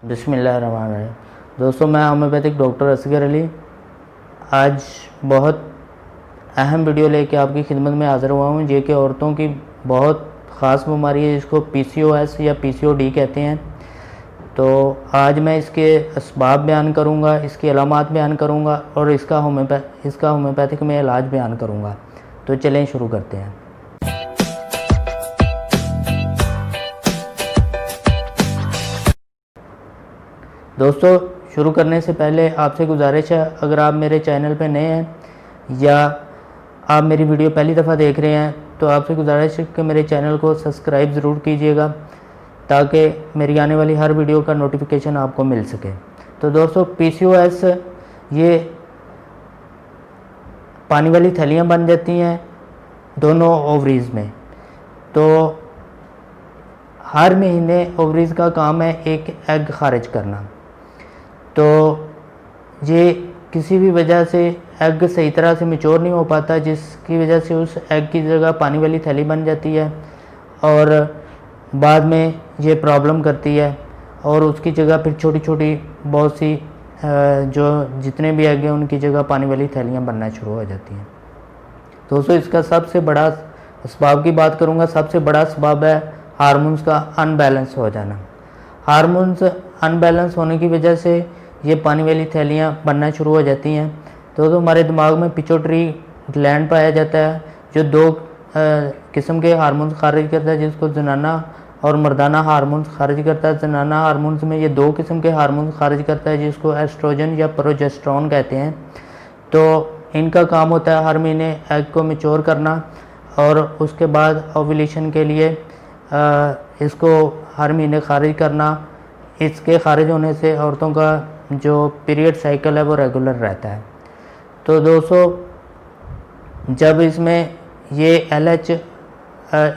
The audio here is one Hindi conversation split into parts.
बिस्मिल्लाहिर्रहमानिर्रहीम। दोस्तों, मैं होम्योपैथिक डॉक्टर असगर अली आज बहुत अहम वीडियो लेके आपकी खिदमत में हाज़िर हुआ हूँ। ये कि औरतों की बहुत ख़ास बीमारी है जिसको PCOS या PCOD कहते हैं। तो आज मैं इसके असबाब बयान करूँगा, इसकी अलामात बयान करूँगा और इसका होम्योपैथिक में इलाज बयान करूँगा। तो चलें शुरू करते हैं। दोस्तों, शुरू करने से पहले आपसे गुजारिश है, अगर आप मेरे चैनल पर नए हैं या आप मेरी वीडियो पहली दफ़ा देख रहे हैं तो आपसे गुजारिश है कि मेरे चैनल को सब्सक्राइब ज़रूर कीजिएगा ताकि मेरी आने वाली हर वीडियो का नोटिफिकेशन आपको मिल सके। तो दोस्तों, PCOS ये पानी वाली थैलियाँ बन जाती हैं दोनों ओवरीज़ में। तो हर महीने ओवरीज़ का काम है एक एग खारिज करना। तो ये किसी भी वजह से एग सही तरह से मैच्योर नहीं हो पाता, जिसकी वजह से उस एग की जगह पानी वाली थैली बन जाती है और बाद में ये प्रॉब्लम करती है और उसकी जगह फिर छोटी छोटी बहुत सी जो जितने भी एग हैं उनकी जगह पानी वाली थैलियाँ बनना शुरू हो जाती हैं। दोस्तों, इसका सबसे बड़ा असबाब की बात करूँगा। सबसे बड़ा असबाब है हार्मोन्स का अनबैलेंस हो जाना। हार्मोन्स अनबैलेंस होने की वजह से ये पानी वाली थैलियाँ बनना शुरू हो जाती हैं। तो हमारे दिमाग में पिट्यूटरी ग्लैंड पाया जाता है जो दो किस्म के हार्मोन्स खारिज करता है, जिसको जनाना और मर्दाना हार्मोन्स खारिज करता है। जनाना हार्मोन्स में ये दो किस्म के हार्मोन्स खारिज करता है जिसको एस्ट्रोजन या प्रोजेस्टेरोन कहते हैं। तो इनका काम होता है हर महीने एग को मैच्योर करना और उसके बाद ओव्यूलेशन के लिए इसको हर महीने खारिज करना। इसके खारिज होने से औरतों का जो पीरियड साइकिल है वो रेगुलर रहता है। तो दोस्तों, जब इसमें ये LH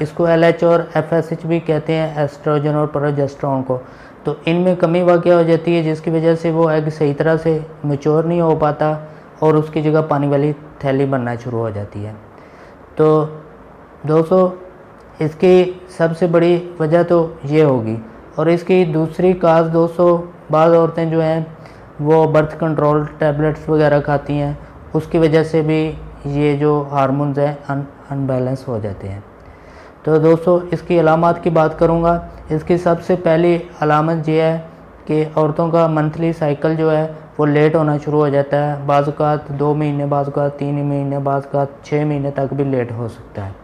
इसको LH और FSH भी कहते हैं, एस्ट्रोजन और प्रोजेस्टेरोन को, तो इनमें कमी वाक़ हो जाती है जिसकी वजह से वो एग सही तरह से मैच्योर नहीं हो पाता और उसकी जगह पानी वाली थैली बनना शुरू हो जाती है। तो दोस्तों, इसकी सबसे बड़ी वजह तो ये होगी। और इसकी दूसरी काज दोस्तों, बाज़ औरतें जो हैं वो बर्थ कंट्रोल टैबलेट्स वगैरह खाती हैं, उसकी वजह से भी ये जो हार्मोन्स हैं अनबैलेंस हो जाते हैं। तो दोस्तों, इसकी अलामात की बात करूँगा। इसकी सबसे पहली अलामत ये है कि औरतों का मंथली साइकिल जो है वो लेट होना शुरू हो जाता है। बाज़ औक़ात 2 महीने, बाज़ औक़ात 3 महीने, बाज़ औक़ात 6 महीने तक भी लेट हो सकता है।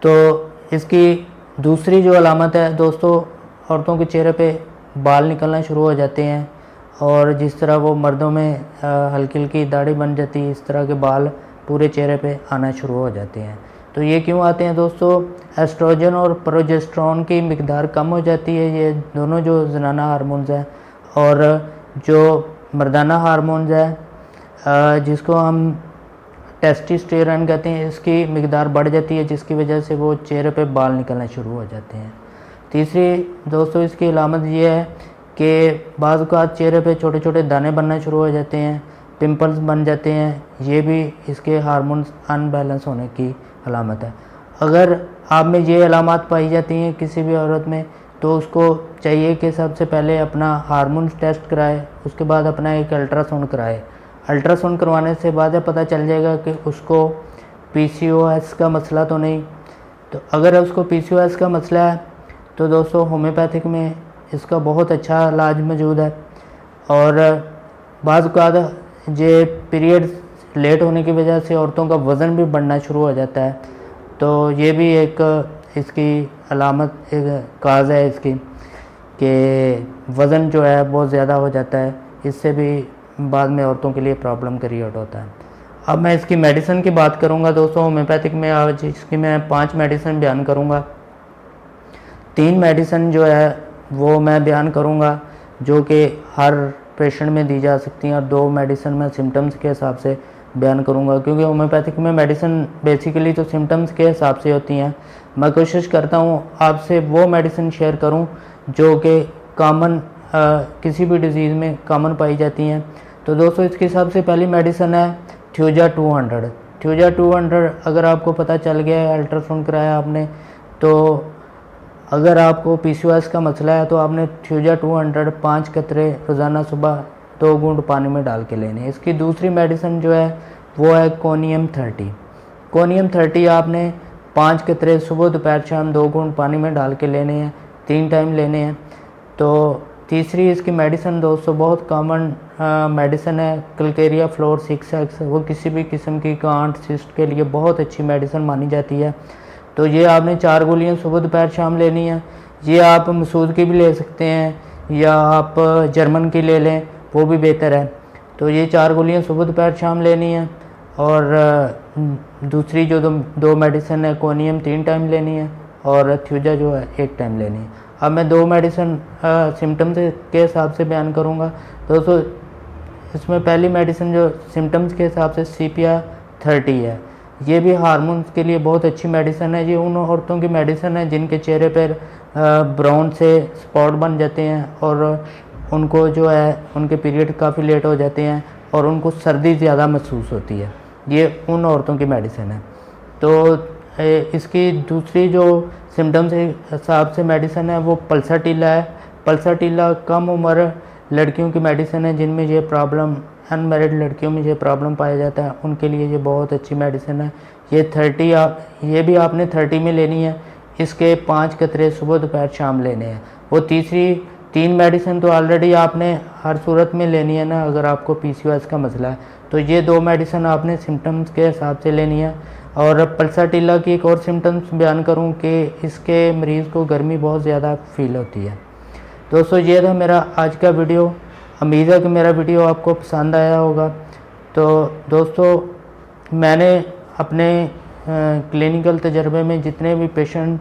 तो इसकी दूसरी जो अलामत है दोस्तों, औरतों के चेहरे पे बाल निकलना शुरू हो जाते हैं और जिस तरह वो मर्दों में हल्की हल्की दाढ़ी बन जाती है, इस तरह के बाल पूरे चेहरे पे आना शुरू हो जाते हैं। तो ये क्यों आते हैं दोस्तों? एस्ट्रोजन और प्रोजेस्टेरोन की मिकदार कम हो जाती है। ये दोनों जो जनाना हार्मोन्स हैं और जो मर्दाना हार्मोन्स है जिसको हम टेस्टोस्टेरोन कहते हैं, इसकी मिकदार बढ़ जाती है जिसकी वजह से वो चेहरे पे बाल निकलना शुरू हो जाते हैं। तीसरी दोस्तों, इसकी अलामत ये है कि बाज़ औक़ात चेहरे पे छोटे छोटे दाने बनना शुरू हो जाते हैं, पिंपल्स बन जाते हैं। ये भी इसके हार्मोन्स अनबैलेंस होने की अलामत है। अगर आप में ये अलामत पाई जाती हैं किसी भी औरत में, तो उसको चाहिए कि सबसे पहले अपना हार्मोन्स टेस्ट कराए, उसके बाद अपना एक अल्ट्रासाउंड कराए। अल्ट्रासाउंड करवाने से बाद पता चल जाएगा कि उसको PCOS का मसला तो नहीं। तो अगर उसको PCOS का मसला है तो दोस्तों, होम्योपैथिक में इसका बहुत अच्छा इलाज मौजूद है। और बाज़ औक़ात ये पीरियड लेट होने की वजह से औरतों का वज़न भी बढ़ना शुरू हो जाता है। तो ये भी एक इसकी अलामत, एक काज है इसकी कि वज़न जो है बहुत ज़्यादा हो जाता है। इससे भी बाद में औरतों के लिए प्रॉब्लम क्रिएट होता है। अब मैं इसकी मेडिसिन की बात करूंगा दोस्तों। होम्योपैथिक में आज इसकी मैं 5 मेडिसिन बयान करूंगा। 3 मेडिसिन जो है वो मैं बयान करूंगा जो कि हर पेशेंट में दी जा सकती हैं और 2 मेडिसिन मैं सिम्टम्स के हिसाब से बयान करूंगा, क्योंकि होम्योपैथिक में मेडिसिन बेसिकली तो सिम्टम्स के हिसाब से होती हैं। मैं कोशिश करता हूँ आपसे वो मेडिसिन शेयर करूँ जो कि कॉमन किसी भी डिज़ीज़ में कॉमन पाई जाती हैं। तो दोस्तों, इसकी सबसे पहली मेडिसिन है थ्यूजा 200। थ्यूजा 200 अगर आपको पता चल गया है, अल्ट्रासाउंड कराया आपने, तो अगर आपको पीसीओएस का मसला है तो आपने थ्यूजा 200 5 कतरे रोज़ाना सुबह 2 घूंट पानी में डाल के लेने हैं। इसकी दूसरी मेडिसिन जो है वो है कोनियम 30। कोनियम 30 आपने 5 कतरे सुबह दोपहर शाम 2 घूंट पानी में डाल के लेने हैं, 3 टाइम लेने हैं। तो तीसरी इसकी मेडिसिन दोस्तों बहुत कॉमन मेडिसिन है कल्केरिया फ्लोर 6X। वो किसी भी किस्म की गांठ सिस्ट के लिए बहुत अच्छी मेडिसिन मानी जाती है। तो ये आपने 4 गोलियां सुबह दोपहर शाम लेनी है। ये आप मसूद की भी ले सकते हैं या आप जर्मन की ले लें, वो भी बेहतर है। तो ये 4 गोलियां सुबह दोपहर शाम लेनी है। और दूसरी जो दो मेडिसिन है कोनियम 3 टाइम लेनी है और थ्यूजा जो है 1 टाइम लेनी है। अब मैं 2 मेडिसिन सिम्टम्स के हिसाब से बयान करूँगा। दोस्तों इसमें पहली मेडिसिन जो सिम्टम्स के हिसाब से CPR 30 है। ये भी हार्मोन्स के लिए बहुत अच्छी मेडिसिन है। ये उन औरतों की मेडिसिन है जिनके चेहरे पर ब्राउन से स्पॉट बन जाते हैं और उनको जो है उनके पीरियड काफ़ी लेट हो जाते हैं और उनको सर्दी ज़्यादा महसूस होती है। ये उन औरतों की मेडिसिन है। तो इसकी दूसरी जो सिम्टम्स के हिसाब से मेडिसिन है वो पल्साटिला है। पल्साटिला कम उम्र लड़कियों की मेडिसिन है जिनमें ये प्रॉब्लम, अनमैरिड लड़कियों में ये प्रॉब्लम पाया जाता है, उनके लिए ये बहुत अच्छी मेडिसिन है। ये भी आपने 30 में लेनी है। इसके 5 कतरे सुबह दोपहर शाम लेने हैं। वो तीसरी 3 मेडिसिन तो ऑलरेडी आपने हर सूरत में लेनी है ना, अगर आपको पीसीओएस का मसला है तो ये 2 मेडिसिन आपने सिम्टम्स के हिसाब से लेनी है। और पल्साटिला की एक और सिम्टम्स बयान करूं कि इसके मरीज़ को गर्मी बहुत ज़्यादा फील होती है। दोस्तों ये था मेरा आज का वीडियो। उम्मीद है कि मेरा वीडियो आपको पसंद आया होगा। तो दोस्तों मैंने अपने क्लिनिकल तजर्बे में जितने भी पेशेंट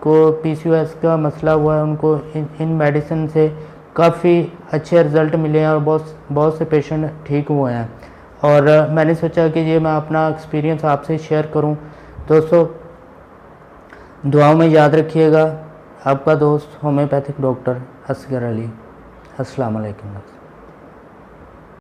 को पीसीओएस का मसला हुआ है उनको इन मेडिसिन से काफ़ी अच्छे रिज़ल्ट मिले हैं और बहुत से पेशेंट ठीक हुए हैं। और मैंने सोचा कि ये मैं अपना एक्सपीरियंस आपसे शेयर करूं। दोस्तों दुआओं में याद रखिएगा। आपका दोस्त होम्योपैथिक डॉक्टर असगर अली। अस्सलाम वालेकुम।